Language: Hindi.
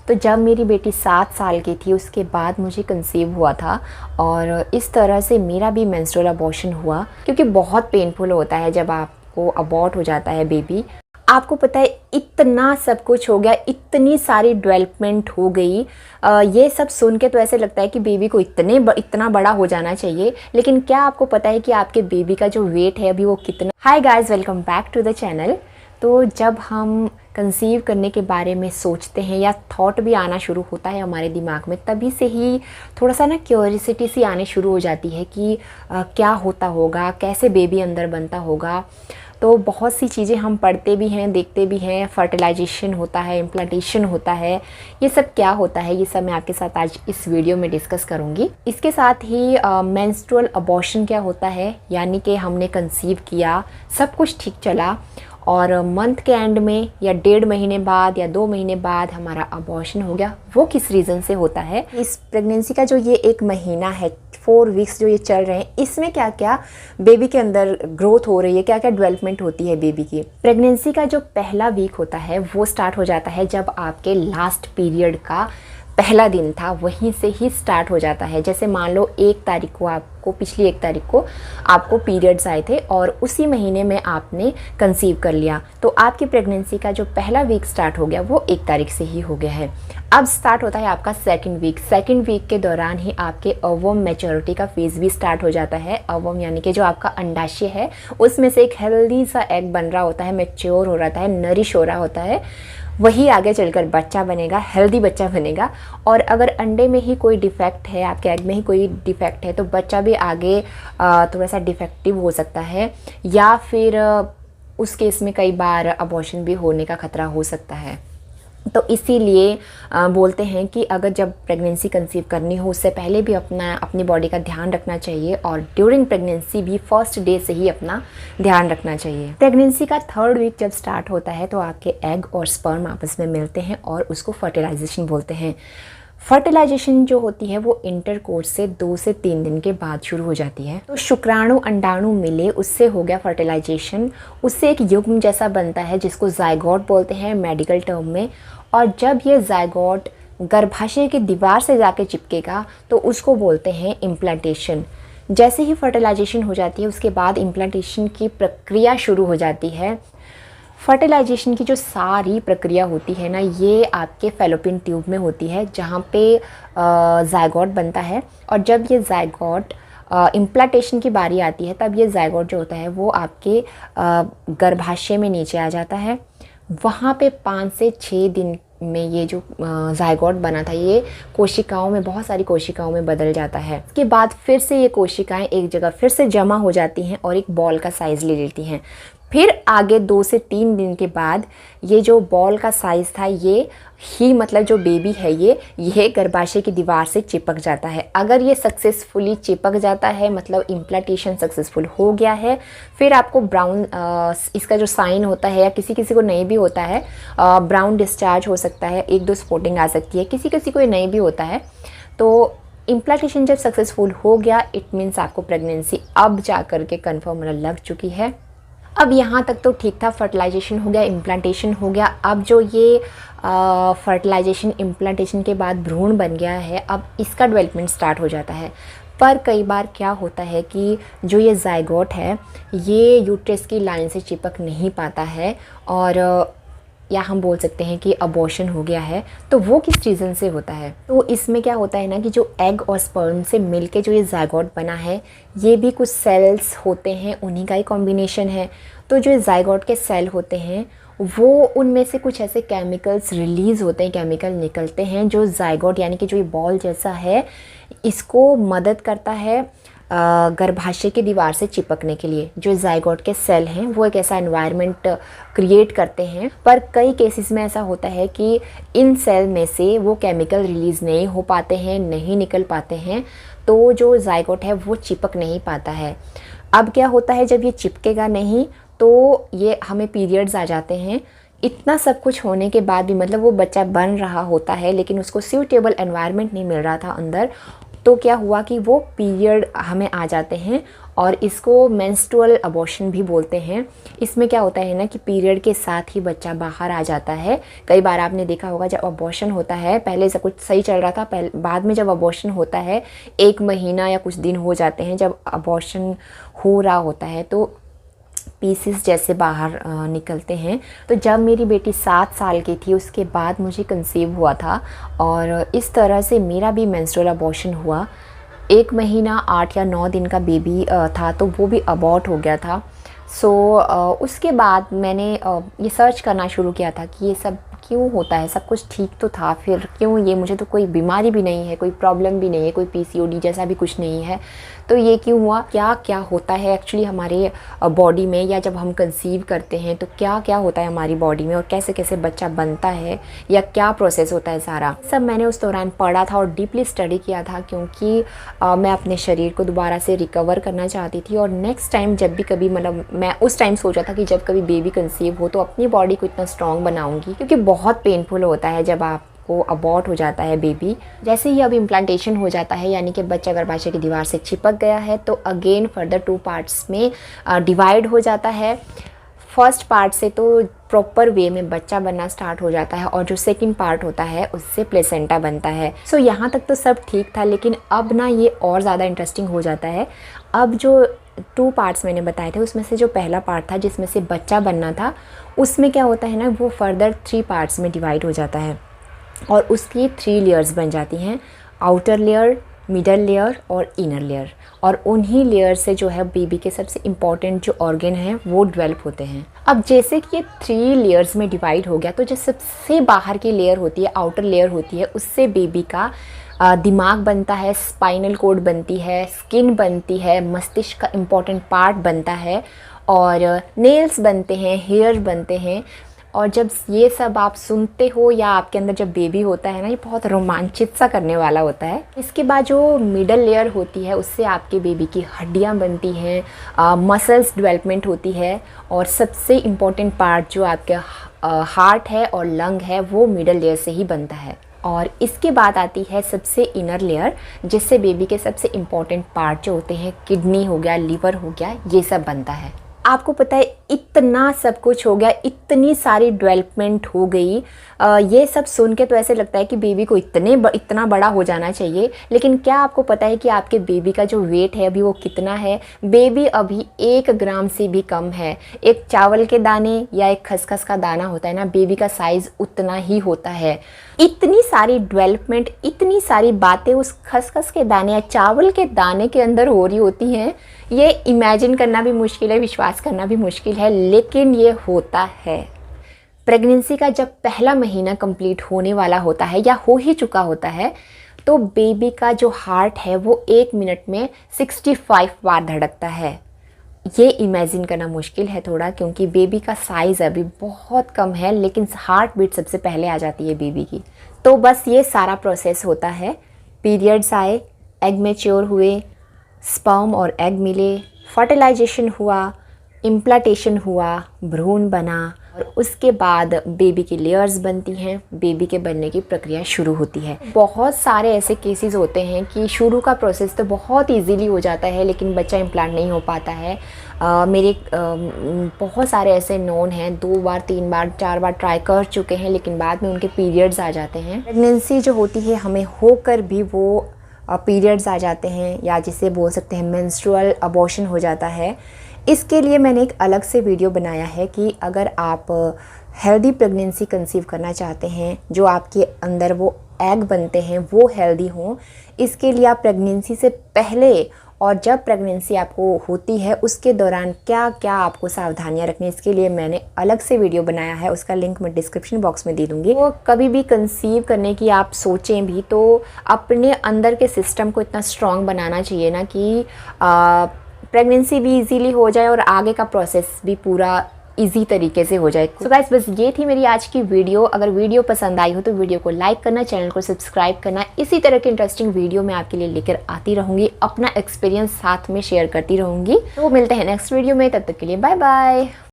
तो जब मेरी बेटी 7 साल की थी उसके बाद मुझे कंसीव हुआ था और इस तरह से मेरा भी मेंस्ट्रुअल अबॉर्शन हुआ, क्योंकि बहुत पेनफुल होता है जब आपको अबॉर्ट हो जाता है बेबी। आपको पता है इतना सब कुछ हो गया, इतनी सारी डेवलपमेंट हो गई। ये सब सुन के तो ऐसे लगता है कि बेबी को इतना बड़ा हो जाना चाहिए, लेकिन क्या आपको पता है कि आपके बेबी का जो वेट है अभी वो कितना। Hi guys, welcome back to the channel. तो जब हम कंसीव करने के बारे में सोचते हैं या थॉट भी आना शुरू होता है हमारे दिमाग में, तभी से ही थोड़ा सा ना क्यूरियोसिटी सी आने शुरू हो जाती है कि क्या होता होगा, कैसे बेबी अंदर बनता होगा। तो बहुत सी चीज़ें हम पढ़ते भी हैं, देखते भी हैं। फर्टिलाइजेशन होता है, इम्प्लांटेशन होता है, ये सब क्या होता है, ये सब मैं आपके साथ आज इस वीडियो में डिस्कस करूँगी। इसके साथ ही मेंस्ट्रुअल अबॉर्शन क्या होता है, यानी कि हमने कंसीव किया, सब कुछ ठीक चला और मंथ के एंड में या 1.5 महीने बाद या 2 महीने बाद हमारा अबॉर्शन हो गया, वो किस रीज़न से होता है। इस प्रेगनेंसी का जो ये 1 महीना है, 4 वीक्स जो ये चल रहे हैं, इसमें क्या क्या बेबी के अंदर ग्रोथ हो रही है, क्या क्या डेवलपमेंट होती है बेबी की। प्रेगनेंसी का जो पहला वीक होता है वो स्टार्ट हो जाता है जब आपके लास्ट पीरियड का पहला दिन था, वहीं से ही स्टार्ट हो जाता है। जैसे मान लो 1 तारीख को आपको, पिछली 1 तारीख को आपको पीरियड्स आए थे और उसी महीने में आपने कंसीव कर लिया, तो आपकी प्रेगनेंसी का जो पहला वीक स्टार्ट हो गया वो 1 तारीख से ही हो गया है। अब स्टार्ट होता है आपका सेकंड वीक। सेकंड वीक के दौरान ही आपके ओवम मैच्योरिटी का फेज़ भी स्टार्ट हो जाता है। ओवम यानी कि जो आपका अंडाशय है, उसमें से एक हेल्दी सा एग बन रहा होता है, मैच्योर हो रहा है, नरिश हो रहा होता है, वही आगे चलकर बच्चा बनेगा, हेल्दी बच्चा बनेगा। और अगर अंडे में ही कोई डिफेक्ट है, आपके एग में ही कोई डिफेक्ट है, तो बच्चा भी आगे थोड़ा सा डिफेक्टिव हो सकता है, या फिर उस केस में कई बार अबॉर्शन भी होने का खतरा हो सकता है। तो इसीलिए बोलते हैं कि अगर जब प्रेगनेंसी कंसीव करनी हो, उससे पहले भी अपनी बॉडी का ध्यान रखना चाहिए और ड्यूरिंग प्रेगनेंसी भी फर्स्ट डे से ही अपना ध्यान रखना चाहिए। प्रेगनेंसी का 3rd वीक जब स्टार्ट होता है तो आपके एग और स्पर्म आपस में मिलते हैं और उसको फर्टिलाइजेशन बोलते हैं। फर्टिलाइजेशन जो होती है वो इंटरकोर्स से 2 से 3 दिन के बाद शुरू हो जाती है। तो शुक्राणु अंडाणु मिले, उससे हो गया फर्टिलाइजेशन, उससे एक युग्म जैसा बनता है जिसको जायगोट बोलते हैं मेडिकल टर्म में। और जब ये जायगोट गर्भाशय की दीवार से जाके चिपकेगा तो उसको बोलते हैं इम्प्लांटेशन। जैसे ही फर्टिलाइजेशन हो जाती है उसके बाद इम्प्लांटेशन की प्रक्रिया शुरू हो जाती है। फर्टिलाइजेशन की जो सारी प्रक्रिया होती है ना, ये आपके फैलोपियन ट्यूब में होती है, जहाँ पे जायगोट बनता है। और जब ये जायगोट इम्प्लांटेशन की बारी आती है, तब ये जायगोट जो होता है वो आपके गर्भाशय में नीचे आ जाता है। वहाँ पे 5 से 6 दिन में ये जो जायगोट बना था ये कोशिकाओं में, बहुत सारी कोशिकाओं में बदल जाता है। इसके बाद फिर से ये कोशिकाएं एक जगह फिर से जमा हो जाती हैं और एक बॉल का साइज़ ले लेती हैं। फिर आगे 2 से 3 दिन के बाद ये जो बॉल का साइज़ था, ये ही मतलब जो बेबी है ये गर्भाशय की दीवार से चिपक जाता है। अगर ये सक्सेसफुली चिपक जाता है, मतलब इम्प्लांटेशन सक्सेसफुल हो गया है, फिर आपको ब्राउन इसका जो साइन होता है, या किसी किसी को नहीं भी होता है, ब्राउन डिस्चार्ज हो सकता है, 1-2 स्पॉटिंग आ सकती है, किसी किसी को ये नहीं भी होता है। तो इम्प्लांटेशन जब सक्सेसफुल हो गया, इट मीन्स आपको प्रेगनेंसी अब जा कर के कन्फर्म लग चुकी है। अब यहाँ तक तो ठीक था, फर्टिलाइजेशन हो गया, इम्प्लांटेशन हो गया। अब जो ये फर्टिलाइजेशन इम्प्लांटेशन के बाद भ्रूण बन गया है, अब इसका डेवलपमेंट स्टार्ट हो जाता है। पर कई बार क्या होता है कि जो ये जायगोट है ये यूट्रस की लाइन से चिपक नहीं पाता है, और या हम बोल सकते हैं कि अबॉर्शन हो गया है। तो वो किस रीज़न से होता है? तो इसमें क्या होता है ना कि जो एग और स्पर्म से मिलके जो ये जायगोट बना है, ये भी कुछ सेल्स होते हैं, उन्हीं का ही कॉम्बिनेशन है। तो जो जायगोट के सेल होते हैं वो, उनमें से कुछ ऐसे केमिकल्स रिलीज़ होते हैं, केमिकल निकलते हैं जो जायगोट यानी कि जो ये बॉल जैसा है, इसको मदद करता है गर्भाशय की दीवार से चिपकने के लिए। जो जायगोट के सेल हैं वो एक ऐसा एनवायरनमेंट क्रिएट करते हैं। पर कई केसेस में ऐसा होता है कि इन सेल में से वो केमिकल रिलीज़ नहीं हो पाते हैं, नहीं निकल पाते हैं, तो जो जायगोट है वो चिपक नहीं पाता है। अब क्या होता है, जब ये चिपकेगा नहीं तो ये हमें पीरियड्स आ जाते हैं। इतना सब कुछ होने के बाद भी, मतलब वो बच्चा बन रहा होता है लेकिन उसको सूटेबल एनवायरनमेंट नहीं मिल रहा था अंदर, तो क्या हुआ कि वो पीरियड हमें आ जाते हैं और इसको मेंस्ट्रुअल अबॉर्शन भी बोलते हैं। इसमें क्या होता है ना कि पीरियड के साथ ही बच्चा बाहर आ जाता है। कई बार आपने देखा होगा जब अबॉर्शन होता है, पहले सब कुछ सही चल रहा था, बाद में जब अबॉर्शन होता है 1 महीना या कुछ दिन हो जाते हैं, जब अबॉर्शन हो रहा होता है तो पीसेस जैसे बाहर निकलते हैं। तो जब मेरी बेटी 7 साल की थी उसके बाद मुझे कंसीव हुआ था और इस तरह से मेरा भी मेंस्ट्रुअल अबॉर्शन हुआ। 1 महीना 8 या 9 दिन का बेबी था, तो वो भी अबॉर्ट हो गया था। उसके बाद मैंने ये सर्च करना शुरू किया था कि ये सब क्यों होता है, सब कुछ ठीक तो था, फिर क्यों ये, मुझे तो कोई बीमारी भी नहीं है, कोई प्रॉब्लम भी नहीं है, कोई पीसीओडी जैसा भी कुछ नहीं है, तो ये क्यों हुआ, क्या क्या होता है एक्चुअली हमारे बॉडी में, या जब हम कंसीव करते हैं तो क्या क्या होता है हमारी बॉडी में और कैसे कैसे बच्चा बनता है या क्या प्रोसेस होता है, सारा सब मैंने उस दौरान पढ़ा था और डीपली स्टडी किया था, क्योंकि मैं अपने शरीर को दोबारा से रिकवर करना चाहती थी। और नेक्स्ट टाइम जब भी कभी, मतलब मैं उस टाइम सोचा था कि जब कभी बेबी कंसीव हो तो अपनी बॉडी को इतना स्ट्रॉन्ग बनाऊंगी, क्योंकि बहुत पेनफुल होता है जब आपको अबॉर्ट हो जाता है बेबी। जैसे ही अब इम्प्लांटेशन हो जाता है, यानी कि बच्चा गर्भाशय की दीवार से चिपक गया है, तो अगेन फर्दर 2 पार्ट्स में डिवाइड हो जाता है। फर्स्ट पार्ट से तो प्रॉपर वे में बच्चा बनना स्टार्ट हो जाता है और जो सेकंड पार्ट होता है उससे प्लेसेंटा बनता है। सो यहाँ तक तो सब ठीक था, लेकिन अब ना ये और ज़्यादा इंटरेस्टिंग हो जाता है। अब जो 2 पार्ट्स मैंने बताए थे उसमें से जो पहला पार्ट था जिसमें से बच्चा बनना था, उसमें क्या होता है ना, वो फर्दर 3 पार्ट्स में डिवाइड हो जाता है और उसकी 3 लेयर्स बन जाती हैं, आउटर लेयर, मिडल लेयर और इनर लेयर। और उन्हीं लेयर से जो है बेबी के सबसे इम्पॉर्टेंट जो ऑर्गन हैं वो डेवलप होते हैं। अब जैसे कि ये 3 लेयर्स में डिवाइड हो गया, तो जो सबसे बाहर की लेयर होती है, आउटर लेयर होती है, उससे बेबी का दिमाग बनता है, स्पाइनल कोड बनती है, स्किन बनती है, मस्तिष्क का इम्पॉर्टेंट पार्ट बनता है और नेल्स बनते हैं, हेयर बनते हैं। और जब ये सब आप सुनते हो या आपके अंदर जब बेबी होता है ना, ये बहुत रोमांचित सा करने वाला होता है। इसके बाद जो मिडल लेयर होती है उससे आपके बेबी की हड्डियां बनती हैं, मसल्स डेवलपमेंट होती है और सबसे इम्पॉर्टेंट पार्ट जो आपका हार्ट है और लंग है वो मिडल लेयर से ही बनता है। और इसके बाद आती है सबसे इनर लेयर, जिससे बेबी के सबसे इम्पॉर्टेंट पार्ट जो होते हैं, किडनी हो गया, लिवर हो गया, ये सब बनता है। आपको पता है इतना सब कुछ हो गया, इतनी सारी डेवलपमेंट हो गई, ये सब सुन के तो ऐसे लगता है कि बेबी को इतना बड़ा हो जाना चाहिए। लेकिन क्या आपको पता है कि आपके बेबी का जो वेट है अभी वो कितना है? बेबी अभी 1 ग्राम से भी कम है। एक चावल के दाने या एक खसखस का दाना होता है ना, बेबी का साइज़ उतना ही होता है। इतनी सारी डेवलपमेंट, इतनी सारी बातें उस खसखस के दाने या चावल के दाने के अंदर हो रही होती हैं, ये इमेजिन करना भी मुश्किल है, विश्वास करना भी मुश्किल है, लेकिन ये होता है। प्रेगनेंसी का जब पहला महीना कंप्लीट होने वाला होता है या हो ही चुका होता है, तो बेबी का जो हार्ट है वो 1 मिनट में 65 बार धड़कता है। ये इमेजिन करना मुश्किल है थोड़ा, क्योंकि बेबी का साइज़ अभी बहुत कम है, लेकिन हार्ट बीट सबसे पहले आ जाती है बेबी की। तो बस ये सारा प्रोसेस होता है। पीरियड्स आए, एग मैच्योर हुए, स्पर्म और एग मिले, फर्टिलाइजेशन हुआ, इम्प्लांटेशन हुआ, भ्रूण बना और उसके बाद बेबी की लेयर्स बनती हैं, बेबी के बनने की प्रक्रिया शुरू होती है। बहुत सारे ऐसे केसेस होते हैं कि शुरू का प्रोसेस तो बहुत इजीली हो जाता है, लेकिन बच्चा इम्प्लांट नहीं हो पाता है। मेरे बहुत सारे ऐसे नोन हैं, 2 बार 3 बार 4 बार ट्राई कर चुके हैं, लेकिन बाद में उनके पीरियड्स आ जाते हैं। प्रेगनेंसी जो होती है हमें होकर भी वो पीरियड्स आ जाते हैं, या जिसे बोल सकते हैं मेंस्ट्रुअल अबॉर्शन हो जाता है। इसके लिए मैंने एक अलग से वीडियो बनाया है कि अगर आप हेल्दी प्रेगनेंसी कंसीव करना चाहते हैं, जो आपके अंदर वो एग बनते हैं वो हेल्दी हों, इसके लिए आप प्रेगनेंसी से पहले और जब प्रेगनेंसी आपको होती है उसके दौरान क्या क्या आपको सावधानियां रखनी, इसके लिए मैंने अलग से वीडियो बनाया है, उसका लिंक मैं डिस्क्रिप्शन बॉक्स में दे दूँगी। वो कभी भी कंसीव करने की आप सोचें भी तो अपने अंदर के सिस्टम को इतना स्ट्रॉन्ग बनाना चाहिए ना कि प्रेगनेंसी भी इजीली हो जाए और आगे का प्रोसेस भी पूरा इजी तरीके से हो जाए। सो गाइस, बस ये थी मेरी आज की वीडियो। अगर वीडियो पसंद आई हो तो वीडियो को लाइक करना, चैनल को सब्सक्राइब करना। इसी तरह के इंटरेस्टिंग वीडियो मैं आपके लिए लेकर आती रहूँगी, अपना एक्सपीरियंस साथ में शेयर करती रहूँगी। तो मिलते हैं नेक्स्ट वीडियो में, तब तक के लिए बाय बाय।